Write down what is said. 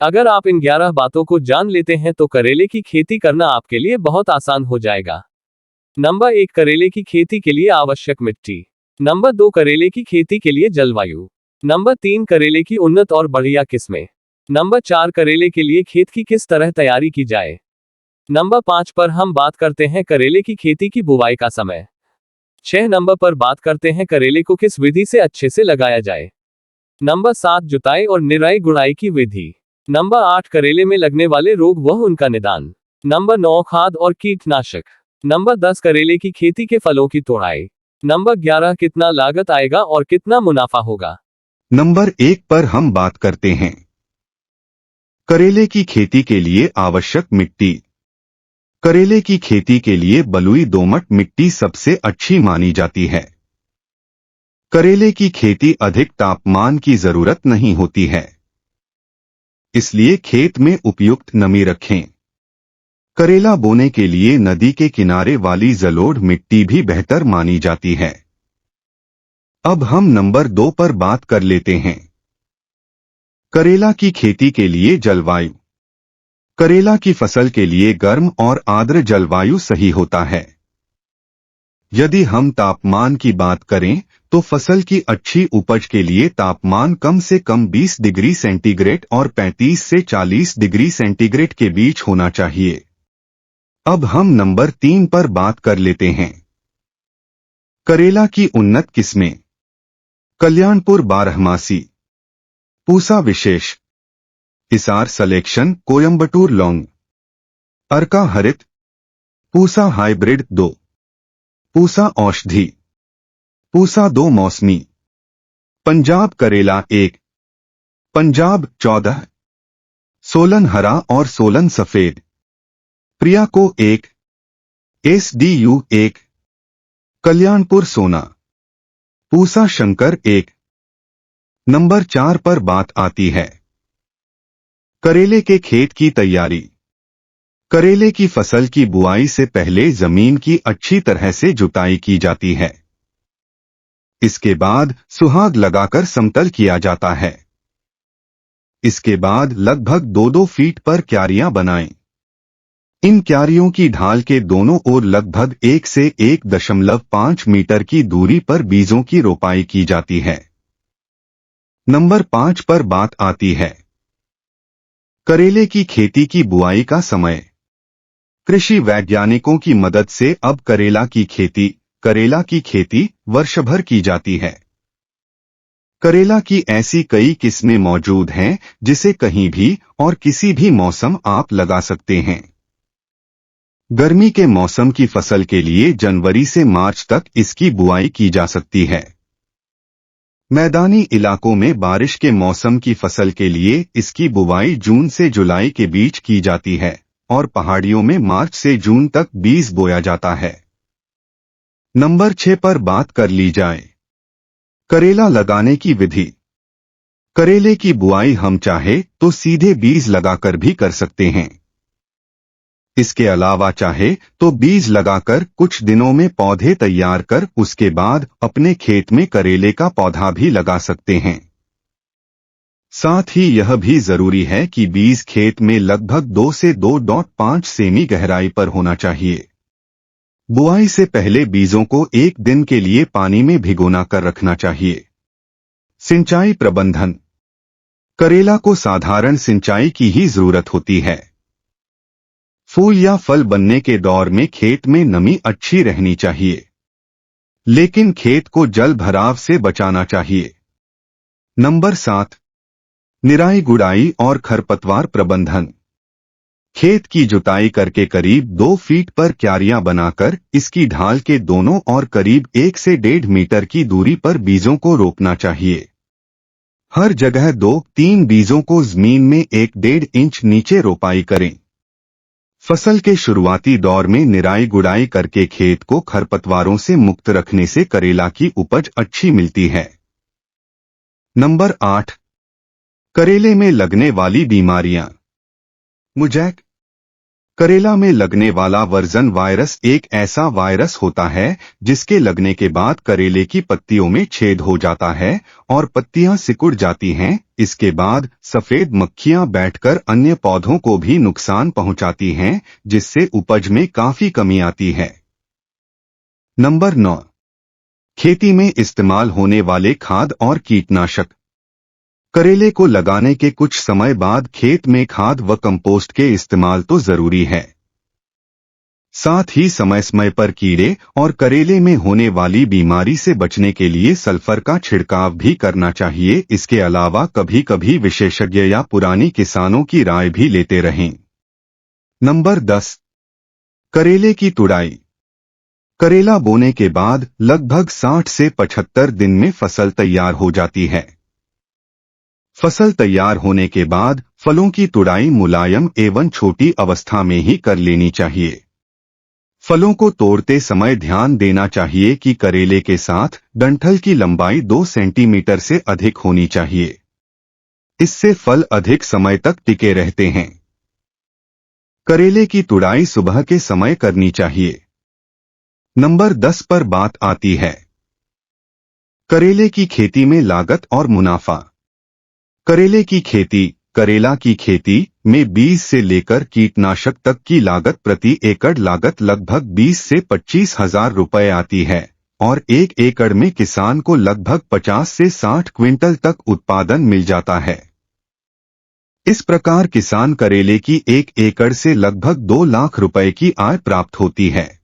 अगर आप इन 11 बातों को जान लेते हैं तो करेले की खेती करना आपके लिए बहुत आसान हो जाएगा। नंबर 1, करेले की खेती के लिए आवश्यक मिट्टी। नंबर 2, करेले की खेती के लिए जलवायु। नंबर 3, करेले की उन्नत और बढ़िया किस्में। नंबर 4, करेले के लिए खेत की किस तरह तैयारी की जाए। नंबर 5 पर हम बात करते हैं करेले की खेती की बुवाई का समय। 6 नंबर पर बात करते हैं करेले को किस विधि से अच्छे से लगाया जाए। नंबर 7, जुताई और निराई गुड़ाई की विधि। नंबर 8, करेले में लगने वाले रोग व उनका निदान। नंबर 9, खाद और कीटनाशक। नंबर 10, करेले की खेती के फलों की तोड़ाई। नंबर 11, कितना लागत आएगा और कितना मुनाफा होगा। नंबर 1 पर हम बात करते हैं करेले की खेती के लिए आवश्यक मिट्टी। करेले की खेती के लिए बलुई दोमट मिट्टी सबसे अच्छी मानी जाती है। करेले की खेती अधिक तापमान की जरूरत नहीं होती है, इसलिए खेत में उपयुक्त नमी रखें। करेला बोने के लिए नदी के किनारे वाली जलोढ़ मिट्टी भी बेहतर मानी जाती है। अब हम नंबर 2 पर बात कर लेते हैं करेला की खेती के लिए जलवायु। करेला की फसल के लिए गर्म और आर्द्र जलवायु सही होता है। यदि हम तापमान की बात करें तो फसल की अच्छी उपज के लिए तापमान कम से कम 20 डिग्री सेंटीग्रेड और 35 से 40 डिग्री सेंटीग्रेड के बीच होना चाहिए। अब हम नंबर 3 पर बात कर लेते हैं करेला की उन्नत किस्में। कल्याणपुर बारहमासी, पूसा विशेष, हिसार सिलेक्शन, कोयम्बटूर लॉन्ग, अर्का हरित, पूसा हाइब्रिड 2, पूसा औषधि, पूसा 2 मौसमी, पंजाब करेला 1, पंजाब 14, सोलन हरा और सोलन सफेद, प्रिया को 1, SDU 1, कल्याणपुर सोना, पूसा शंकर 1। नंबर 4 पर बात आती है करेले के खेत की तैयारी। करेले की फसल की बुआई से पहले जमीन की अच्छी तरह से जुताई की जाती है। इसके बाद सुहाग लगाकर समतल किया जाता है। इसके बाद लगभग 2-2 फीट पर क्यारियां बनाएं। इन क्यारियों की ढाल के दोनों ओर लगभग 1 से 1.5 मीटर की दूरी पर बीजों की रोपाई की जाती है। नंबर 5 पर बात आती है करेले की खेती की बुआई का समय। कृषि वैज्ञानिकों की मदद से अब करेला की खेती वर्षभर की जाती है। करेला की ऐसी कई किस्में मौजूद हैं जिसे कहीं भी और किसी भी मौसम आप लगा सकते हैं। गर्मी के मौसम की फसल के लिए जनवरी से मार्च तक इसकी बुआई की जा सकती है। मैदानी इलाकों में बारिश के मौसम की फसल के लिए इसकी बुवाई जून से जुलाई के बीच की जाती है और पहाड़ियों में मार्च से जून तक बीज बोया जाता है। नंबर 6 पर बात कर ली जाए करेला लगाने की विधि। करेले की बुआई हम चाहे तो सीधे बीज लगाकर भी कर सकते हैं। इसके अलावा चाहे तो बीज लगाकर कुछ दिनों में पौधे तैयार कर उसके बाद अपने खेत में करेले का पौधा भी लगा सकते हैं। साथ ही यह भी जरूरी है कि बीज खेत में लगभग 2 से 2.5 सेमी गहराई पर होना चाहिए। बुआई से पहले बीजों को 1 दिन के लिए पानी में भिगोना कर रखना चाहिए। सिंचाई प्रबंधन। करेला को साधारण सिंचाई की ही जरूरत होती है। फूल या फल बनने के दौर में खेत में नमी अच्छी रहनी चाहिए, लेकिन खेत को जल भराव से बचाना चाहिए। नंबर 7, निराई गुड़ाई और खरपतवार प्रबंधन। खेत की जुताई करके करीब 2 फीट पर क्यारियां बनाकर इसकी ढाल के दोनों और करीब 1 से 1.5 मीटर की दूरी पर बीजों को रोपना चाहिए। हर जगह 2-3 बीजों को जमीन में 1-1.5 इंच नीचे रोपाई करें। फसल के शुरुआती दौर में निराई गुड़ाई करके खेत को खरपतवारों से मुक्त रखने से करेला की उपज अच्छी मिलती है। नंबर 8, करेले में लगने वाली बीमारियां। मुजैक। करेला में लगने वाला वर्जन वायरस एक ऐसा वायरस होता है जिसके लगने के बाद करेले की पत्तियों में छेद हो जाता है और पत्तियां सिकुड़ जाती हैं। इसके बाद सफेद मक्खियां बैठकर अन्य पौधों को भी नुकसान पहुंचाती हैं, जिससे उपज में काफी कमी आती है। नंबर 9, खेती में इस्तेमाल होने वाले खाद और कीटनाशक। करेले को लगाने के कुछ समय बाद खेत में खाद व कंपोस्ट के इस्तेमाल तो जरूरी है। साथ ही समय समय पर कीड़े और करेले में होने वाली बीमारी से बचने के लिए सल्फर का छिड़काव भी करना चाहिए। इसके अलावा कभी कभी विशेषज्ञ या पुरानी किसानों की राय भी लेते रहें। नंबर 10, करेले की तुड़ाई। करेला बोने के बाद लगभग 60 से 75 दिन में फसल तैयार हो जाती है। फसल तैयार होने के बाद फलों की तुड़ाई मुलायम एवं छोटी अवस्था में ही कर लेनी चाहिए। फलों को तोड़ते समय ध्यान देना चाहिए कि करेले के साथ डंठल की लंबाई 2 सेंटीमीटर से अधिक होनी चाहिए। इससे फल अधिक समय तक टिके रहते हैं। करेले की तुड़ाई सुबह के समय करनी चाहिए। नंबर 10 पर बात आती है करेले की खेती में लागत और मुनाफा। करेले की खेती, करेला की खेती में बीज से लेकर कीटनाशक तक की लागत प्रति एकड़ लागत लगभग 20 से 25 हजार रुपए आती है और 1 एकड़ में किसान को लगभग 50 से 60 क्विंटल तक उत्पादन मिल जाता है। इस प्रकार किसान करेले की 1 एकड़ से लगभग 2 लाख रुपए की आय प्राप्त होती है।